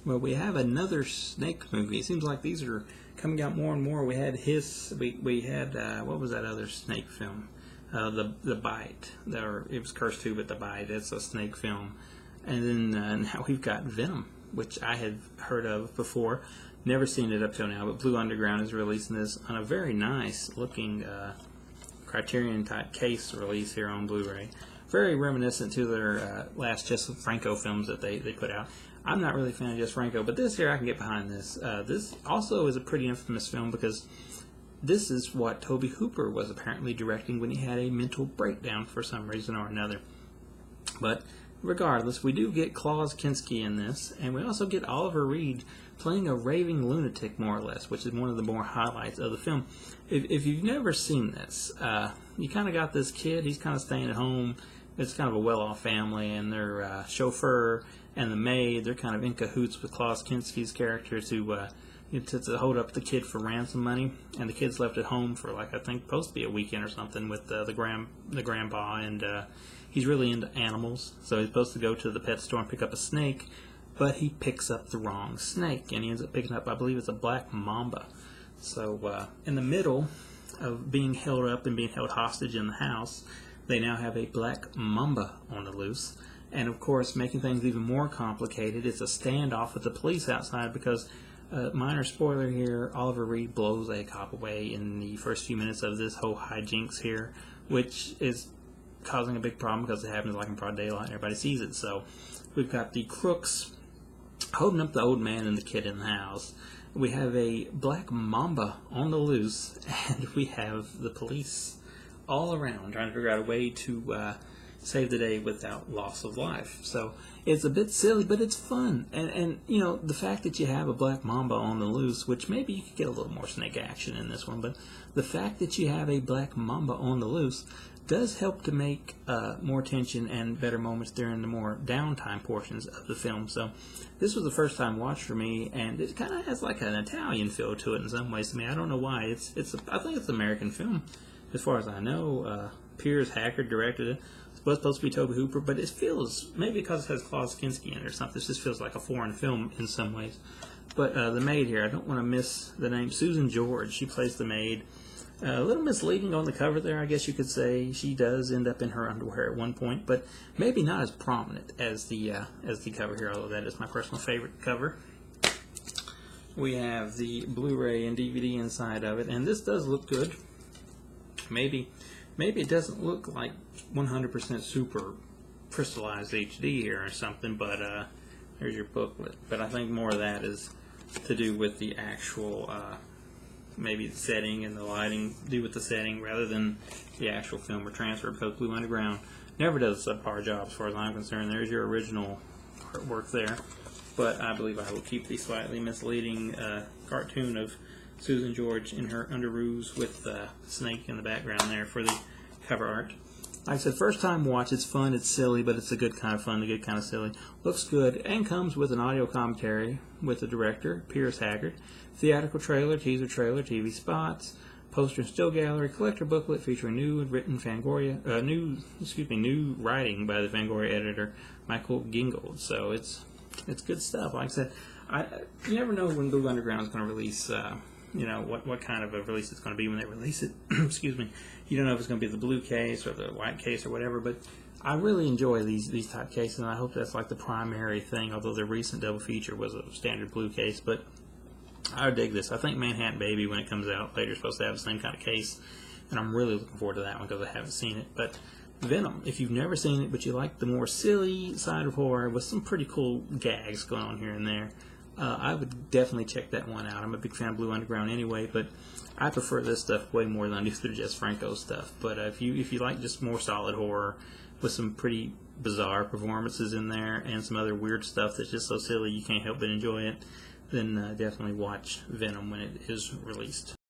Well, we have another snake movie. It seems like these are coming out more and more. We had we had what was that other snake film? The Bite. It was Cursed 2, but The Bite. It's a snake film. And then now we've got Venom, which I had heard of before. Never seen it up till now, but Blue Underground is releasing this on a very nice looking Criterion type case release here on Blu-ray. Very reminiscent to their last Jess Franco films that they put out. I'm not really a fan of Jess Franco, but this here I can get behind this. This also is a pretty infamous film because this is what Tobe Hooper was apparently directing when he had a mental breakdown for some reason or another. But regardless, we do get Klaus Kinski in this, and we also get Oliver Reed playing a raving lunatic, more or less, which is one of the more highlights of the film. If you've never seen this, you kind of got this kid, he's kind of staying at home. It's kind of a well-off family, and their chauffeur and the maid, they're kind of in cahoots with Klaus Kinski's character to hold up the kid for ransom money, and the kid's left at home for, like, I think supposed to be a weekend or something with the grandpa, and he's really into animals, so he's supposed to go to the pet store and pick up a snake, but he picks up the wrong snake, and he ends up picking up, I believe it's a black mamba. So in the middle of being held up and being held hostage in the house, they now have a black mamba on the loose. And of course, making things even more complicated, it's a standoff with the police outside because, minor spoiler here, Oliver Reed blows a cop away in the first few minutes of this whole hijinks here, which is causing a big problem because it happens like in broad daylight and everybody sees it. So we've got the crooks holding up the old man and the kid in the house. We have a black mamba on the loose, and we have the police all around trying to figure out a way to save the day without loss of life. So it's a bit silly, but it's fun. And you know, the fact that you have a black mamba on the loose, which maybe you could get a little more snake action in this one, but the fact that you have a black mamba on the loose does help to make more tension and better moments during the more downtime portions of the film. So this was the first time watch for me, and it kind of has like an Italian feel to it in some ways to me. I don't know why. I think it's an American film, as far as I know. Piers Hackard directed it. It was supposed to be Tobe Hooper, but it feels, maybe because it has Klaus Kinski in it or something, it just feels like a foreign film in some ways. But the maid here, I don't want to miss the name, Susan George. She plays the maid. A little misleading on the cover there, I guess you could say. She does end up in her underwear at one point, but maybe not as prominent as the cover here, although that is my personal favorite cover. We have the Blu-ray and DVD inside of it, and this does look good. Maybe it doesn't look like 100% super crystallized HD here or something, but there's your booklet. But I think more of that is to do with the actual maybe the setting and the lighting, do with the setting rather than the actual film or transfer, because Blue Underground never does a subpar job as far as I'm concerned. There's your original artwork there, but I believe I will keep the slightly misleading cartoon of Susan George in her underoos with the snake in the background there for the cover art. Like I said, first time watch, it's fun, it's silly, but it's a good kind of fun, a good kind of silly. Looks good, and comes with an audio commentary with the director, Piers Hackard, theatrical trailer, teaser trailer, TV spots, poster and still gallery, collector booklet featuring new written new writing by the Fangoria editor, Michael Gingold. So it's good stuff. Like I said, you never know when Blue Underground is going to release. You know, what kind of a release it's going to be when they release it. Excuse me. You don't know if it's going to be the blue case or the white case or whatever, but I really enjoy these type cases, and I hope that's like the primary thing, although the recent double feature was a standard blue case. But I dig this. I think Manhattan Baby, when it comes out later, is supposed to have the same kind of case, and I'm really looking forward to that one because I haven't seen it. But Venom, if you've never seen it, but you like the more silly side of horror with some pretty cool gags going on here and there, I would definitely check that one out. I'm a big fan of Blue Underground anyway, but I prefer this stuff way more than I do the Jess Franco stuff. But if you like just more solid horror with some pretty bizarre performances in there and some other weird stuff that's just so silly you can't help but enjoy it, then definitely watch Venom when it is released.